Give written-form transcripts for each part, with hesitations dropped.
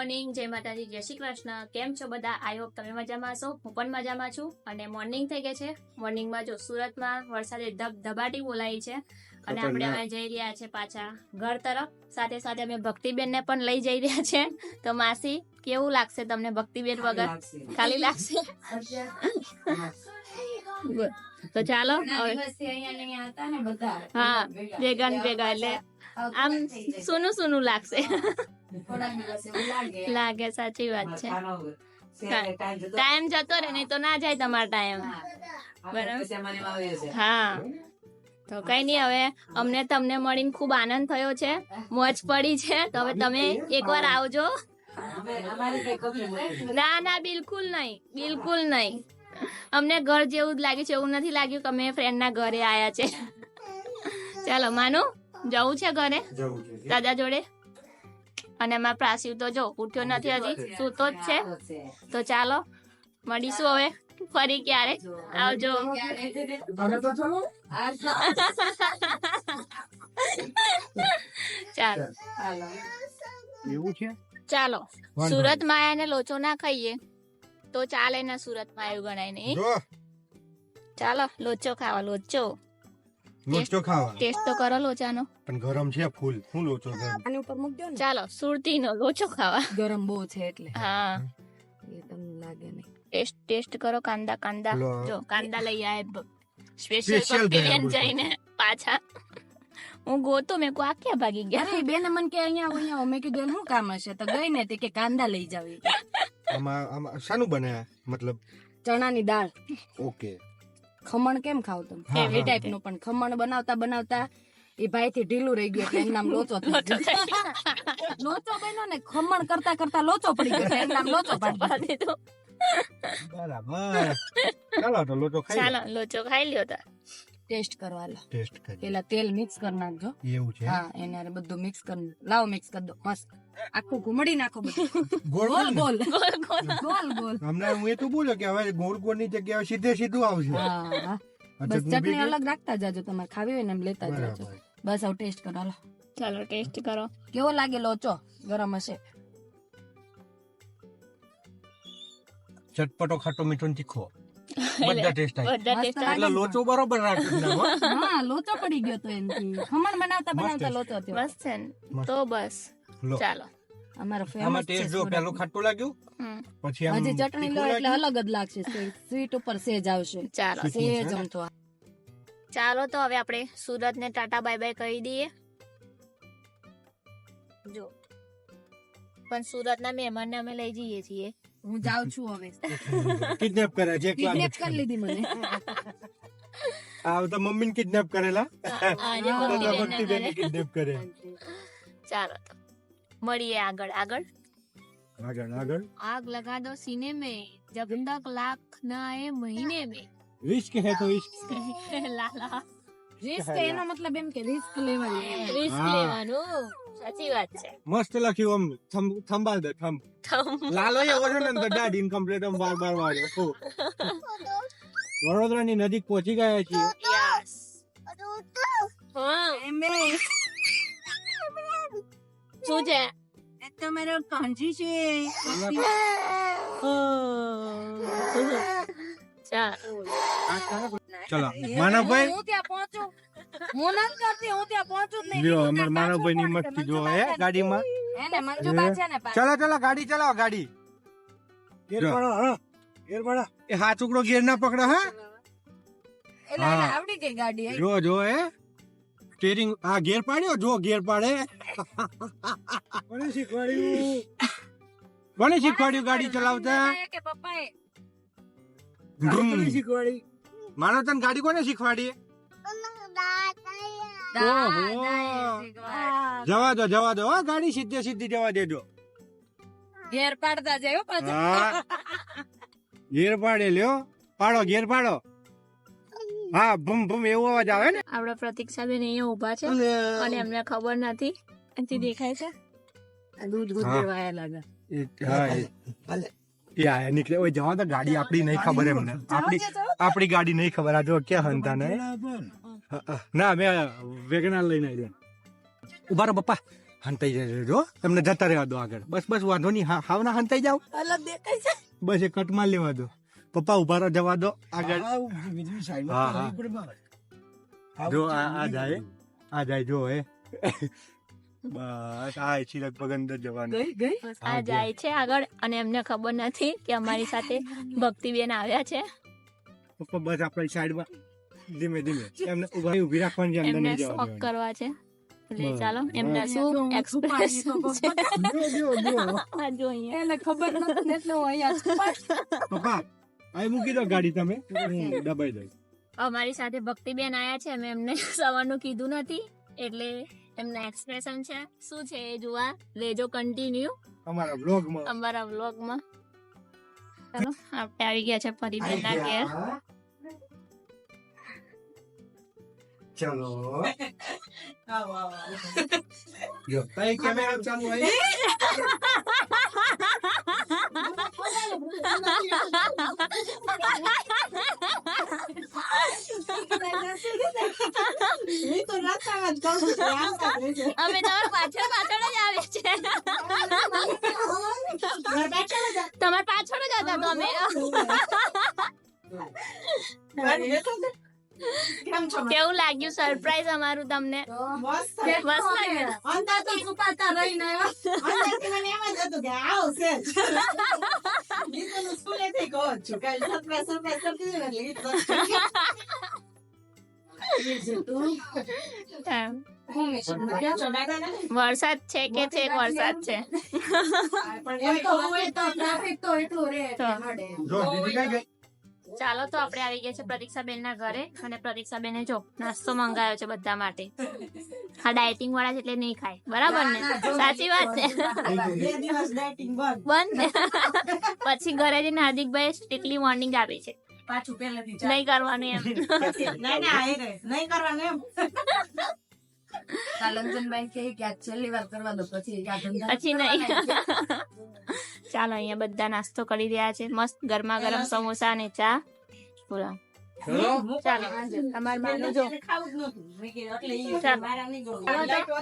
Morning, જય માતાજી, જય શ્રી કૃષ્ણ. કેમ છો બધા? આઈ હોપ તમે મજામાં હશો. હું પણ મજામાં છું. અને મોર્નિંગ થઈ ગઈ છે. મોર્નિંગમાં જો સુરતમાં વરસાદે ધબાટી બોલાવી છે અને આપણે હવે જઈ રહ્યા છે પાછા ઘર તરફ. સાથે સાથે અમે ભક્તિબેનને પણ લઈ જઈ રહ્યા છે. તો માસી, કેવું લાગશે તમને ભક્તિબેન વગર? ખાલી લાગશે. તો ચાલો હા, ભેગા ને ભેગા એટલે આમ સુનું સુનું લાગશે. લાગે, સાચી વાત છે. ટાઈમ જતો રહે, નહીં તો ના જાય તમારો ટાઈમ. બરાબર. હા, તો કઈ નઈ, હવે અમને તમને મળીને ખુબ આનંદ થયો છે, મોજ પડી છે. તો હવે તમે એકવાર આવજો. ના ના, બિલકુલ નહીં, બિલકુલ નહીં. અમને ઘર જેવું જ લાગ્યું છે, એવું નથી લાગ્યું કે અમે ફ્રેન્ડ ના ઘરે આયા છે. ચાલો માનું, જવું છે ઘરે દાદા જોડે. અને એમાં પ્રાસી તો જો ઉઠ્યો નથી હજી, સૂતો જ છે. તો ચાલો મળીશું હવે ફરી ક્યારે. આવજો. ચાલો એવું છે. ચાલો, સુરત માં આયા ને લોચો ના ખાઈએ તો ચાલે ને, સુરત માં આવ્યું ગણાય નહીં. ચાલો લોચો ખાવા, લોચો ખાવા. ટેસ્ટ તો કરો લોચાનો. પણ ગરમ છે ફૂલ. શું લોચો ગરમ? આની ઉપર મૂક દો ને. ચાલો સુરતી નો લોચો ખાવા. ગરમ બહુ છે એટલે હા, એ તમને લાગે નહીં. ટેસ્ટ કરો. કાંદા કાંદા લો. જો કાંદા લઈ આય Special સ્પેશિયલ ગયા જઈને પાછા. હું ગોતો મેં કો આ ક્યાં ભાગી ગયા. અરે બેને મને કે અહીંયા મેં કીધું શું કામ હશે, તો ગઈ ને તે કે કાંદા લઈ જાવ. આમાં શાનું બને? મતલબ ચણાની દાળ. ઓકે. ખમણ કેમ ખાવ તમે? એવી ટાઈપ નું. પણ ખમણ બનાવતા બનાવતા એ ભાઈ થી ઢીલું રહી ગયું એટલે એનું નામ લોચો થઈ ગયો. લોચો બન્યો ને, ખમણ કરતા કરતા લોચો પડી ગયો એટલે એનું નામ લોચો પાડી દીધો. બરાબર. ચાલો તો લોચો ખાઈ. ચાલો લોચો ખાઈ લ્યો તા. ટેસ્ટ કરવા લો. ટેસ્ટ કરી. પેલા તેલ મિક્સ કરી નાખજો. એવું છે. હા, એને હારે બધું મિક્સ કરી લાવો, મિક્સ કરી દો મસ્ત. આખું ઘુમડી નાખો બધું. ગોળ ગોલ ગોળ. Goal goal goal. હમણાં હું એ તો બોલ્યો કે હવે ગોળ ગોળ ની જગ્યાએ સીધે સીધું આવશે. હા હા. બસ ચટણી અલગ રાખતા જાજો, તમારે ખાવી હોય ને એમ લેતા જાજો. બરાબર. બસ આવું ટેસ્ટ કરો. હાલો, ચાલો ટેસ્ટ કરો. કેવો લાગે લોચો? ગરમ હશે. ચટપટો, ખાટો, મીઠો ને તીખો બધા ટેસ્ટ આવે. બધા ટેસ્ટ મસ્ત એટલે લોચો બરોબર રાખી નાખો. હા, લોચો પડી ગયો તો એનથી. ખમણ બનાવતા બનાવતા લોચો થયો. મસ્ત છે ને? તો બસ લો. ચાલો. અમારો આમાં ફેમસ છે. ટેસ્ટ જો પેલું ખાટું લાગ્યું, હમ, પછી આમ હજી ચટણી લો તીખું એટલે લાગ્યું. અલગ જ લાગશે. સ્વીટ ઉપર સેજ આવશે. ચાલો સેજ આમ તો. ચાલો, તો હવે આપણે સુરત ને ટાટા બાય બાય કહી દઈએ. જો પણ સુરત ના મહેમાન ને અમે લઈ જઈએ છીએ. હું જાઉં છું હવે. કિડનેપ કરે છે. કિડનેપ કરી લીધી મને. આ તો મમ્મી ને કિડનેપ કરેલા. આજે ભક્તિબેન ને કિડનેપ કરે. ચાલો તો મળીએ આગળ. આગળ આગળ आग लगा दो सीने में जब तक लाख न आए महीने में. રિસ્ક હે તો ઇશ્ક. લાલા રિસ્ક એનો મતલબ એમ કે રિસ્ક લેવાની. રિસ્ક હા. લેવાનું. સાચી વાત છે. મસ્ત લખ્યું આમ થંભાલ દે થંભ. લાલો એવો છે ને તો દાઢી ઇનકમ્પ્લીટ આમ બાર વાળ્યો. વડોદરાની નજીક પહોંચી ગયા છીએ. યસ. હા, શું છે? એ તો મારો કાંજી છે. ચલો માનવભાઈ. હું ત્યાં પહોંચું. હું નથી કરતી, હું ત્યાં પહોંચું જ નહીં. જો અમાર માનવભાઈ ની મસ્તી જો હે ગાડીમાં. એને મંજુબા છે ને પાછી. ચલો ગાડી ચલાવો ગાડી. ગેર પાડો. હા ગેર પાડો. એ હાથ ઉકડો ગેર ના પકડો. હા એટલે એને આવડી ગઈ ગાડી. જો હે સ્ટીરિંગ. હા ગેર પાડ્યો. જો ગેર પાડે. કોને શીખવાડ્યું ગાડી ચલાવતા? કે પપ્પાએ શીખવાડી. માનો તને ગાડી કોને શીખવાડી? જવા દો હો, ગાડી સીધી જવા દેજો. ઘેર પાડતા જાય પાછું. હા ગેર પાડે લ્યો. પાડો ગેર પાડો. હા ભૂમ ભૂમ એવો અવાજ આવે ને. આપડા પ્રતીક્ષાબેન અહીંયા ઉભા છે અને એમને ખબર નથી. અહીંથી દેખાય છે દૂધ ગુજરવાયા લાગે. યા નીકળે. ઓય જવા દો, ગાડી આપડી નહીં ખબર એમને. આપડી ગાડી નહીં ખબર. આ જો ક્યાં હંતા ને. ના મેં વેગનાર લઈને આવી. ઉભા રહો પપ્પા. હંતાઈ જજો જો તમને જતા રહેવા દો આગળ બસ બસ વાંધો નહીં હાવના હંતાઈ જાવ અલગ દેખાય છે. બસ એ કટમાં લેવા દો પપ્પા ઉભા રહો જવા દો આગળ હા હા જો આ જાય જો હે બસ આ છે લગભગ અંદર જવાનું ગઈ બસ આ જાય છે આગળ અને એમને ખબર નથી કે અમારી સાથે ભક્તિબેન આવ્યા છે. પપ્પા બસ આપણી સાઈડમાં ધીમે ધીમે એમને ઊભી રાખવાની છે અંદર એમને નહીં જવા શોક દેવાની. કરવા છે એટલે બસ. ચાલો એમના શું એક્સપ્રેશન છે જો આ જો અહીંયા એને ખબર નથી એટલે હું અહીંયા છુપાઈ. પપ્પા અહીં મૂકી દો ગાડી તમે હું દબાઈ દઉં અમારી સાથે ભક્તિબેન આયા છે અમે એમને સવારનું કીધું નથી એટલે એમના એક્સપ્રેશન છે શું છે એ જોવા લેજો કન્ટિન્યુ અમારા બ્લોગમાં અમારા વ્લોગમાં. ચાલો આપણે આવી ગયા છે પરિબેનના ઘેર. ચલો જો કઈ કેમેરા ચાલુ હોય અમે તમારા પાછળ પાછળ જ આવે છે તમારા પાછળ જ હતા તો અમે કેવું લાગ્યું સરપ્રાઈઝ અમારું તમને? મસ્ત લાગ્યું. અંદર તો છુપાતા રહીને વરસાદ છે કે છેક વરસાદ છે? ટ્રાફિક તો એટલું રે જો દીદી કઈ ગઈ ચાલો તો આપણે આવી ગયા છે પ્રતીક્ષાબેન ના ઘરે અને પ્રતીક્ષાબેને જો નાસ્તો મંગાવ્યો છે બધા માટે. હા ડાયટિંગ વાળા છે એટલે નહીં ખાય બરાબર ને? સાચી વાત છે. બંધ પછી ઘરે જઈને હાર્દિકભાઈ સ્ટ્રિક્ટલી વોર્નિંગ આપી છે પાછું પહેલેથી નહીં કરવાનું એમ. નહીં કરવાનું એમ લંજનભાઈ કહે કે આ છેલ્લી વાર કરવા દો પછી આ ધંધા પછી નહીં. ચાલો અહીંયા બધા નાસ્તો કરી રહ્યા છે મસ્ત ગરમા ગરમ સમોસા અને ચા. બોલો ચાલો તમારે માનું જો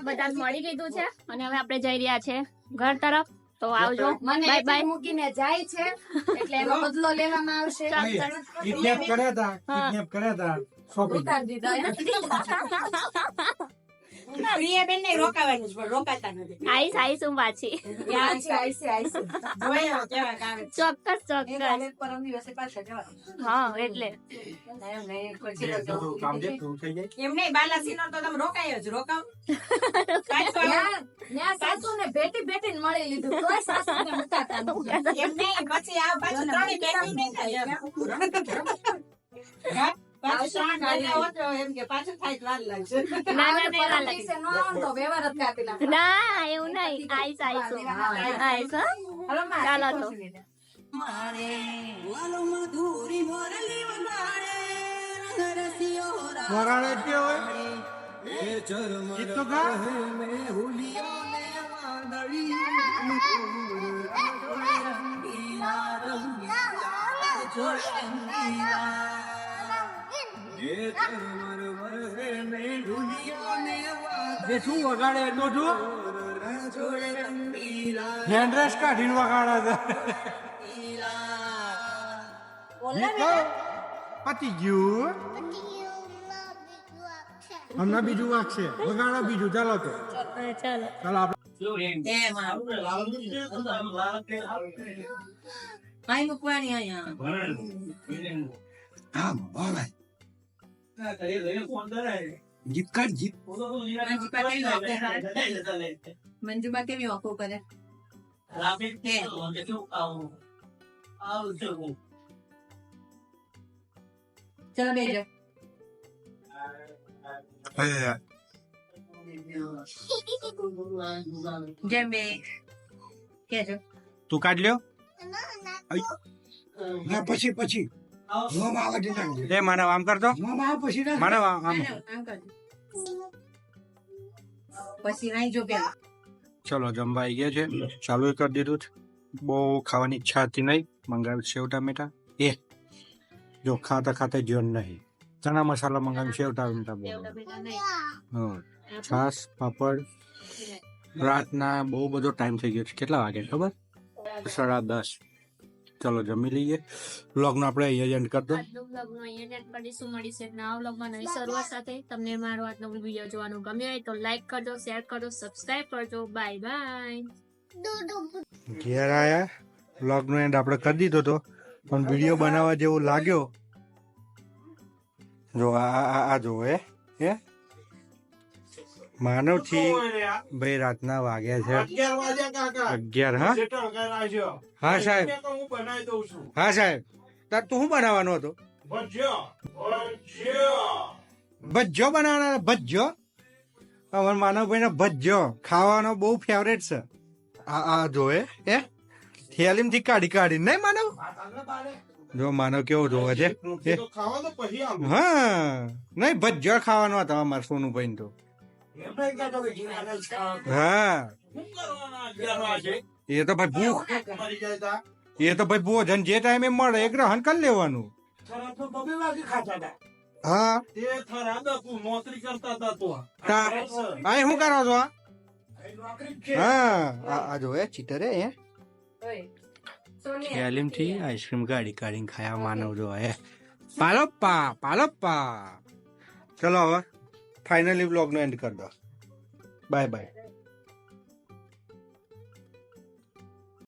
બધા મળી લીધું છે અને હવે આપણે જઈ રહ્યા છે ઘર તરફ. તો આવજો. મને બાય એક બાય. મૂકીને જાય છે એટલે એનો બદલો લેવામાં આવશે કિડનેપ કર્યા હતા શોપિંગ ઉતારી દીધા આઈસ આઈસ હું પાછી. ચોક્કસ ચોક્કસ. હા એટલે કામ છે તું થઈ જાય ત્યાં સાસુ ને ભેટી ભેટી મળી લીધું તોય સાસુ ને મુકાતા ના એવું નહીં. Ice ice ice. ચાલો તો વરાળે કે હોય ગીત તો ગા જે શું વગાડે એટલો જો હેન્ડ્રેસ કાઢીને વગાડે છે પતી ગયું હમણાં બીજું વાગશે વગાડો બીજું ચાલો તો ચાલો ચાલો આપણે જીત કાઢ જીત મંજુબા કેવી વાંકો કરે ચલો બેજો જેમ બે કેજો તું કાઢ લ્યો પછી પછી એ માનવ આમ કરતો માનવ આમ પછી નહીં જો પેલા ચલો જમવા આવી ગયા છે ચાલુ કરી દીધું છે બહુ ખાવાની ઈચ્છા હતી નહીં મંગાવ્યું સેવ ટામેટા એ જો ખાતા ખાતા જીવન નહીં ચણા મસાલા મંગાવ્યું સેવ ટામેટા બહુ છાસ પાપડ રાતના બહુ બધો ટાઈમ થઈ ગયો છે. કેટલા વાગે ખબર? 10:30. ચલો જમી લઈએ. વ્લોગનો આપણે અહીંયા જ એન્ડ કરી દો. આજનો વ્લોગનો અહીંયા એન્ડ કરીશું. મળીશું એક નવા વ્લોગમાં નવી શરૂઆત સાથે. તમને મારો આજનો વિડીયો જોવાનું ગમ્યો હોય તો લાઈક કરજો, શેર કરજો, સબસ્ક્રાઇબ કરજો. Bye bye. ઘેર આયા વ્લોગનો એન્ડ આપણે કરી દીધો તો, પણ વિડીયો બનાવવા જેવો લાગ્યો. જો આ જો હે માનવ થી ભાઈ રાતના વાગ્યા છે 11. હા સાહેબ, હા સાહેબ. તાર તું શું બનાવવાનો હતો? ભજ્જો બનાવવાનો. ભજ્જો અમારા માનવભાઈ ને ભજ્જો ખાવાનો બહુ ફેવરેટ છે. આ જો હે થેલીમ થી કાઢી નહીં માનવ. જો માનવ કેવો જોવે છે. હા નહીં ભજ્જો ખાવાનો હતો અમારા સોનુભાઈ તો. હા એ તો ભાઈ ભૂખ, એ તો ભાઈ ભોજન જે ટાઈમે મળે એ ગ્રહણ કરી લેવાનું. હા શું કરો છો? હા આ જો ચીટર હે થેલીમ થી આઈસ્ક્રીમ કાઢીને ખાયા માનવ જો હે. પાલપ્પા. ચલો હવે ફાઇનલી બ્લોગ નો એન્ડ કરી દો. Bye bye.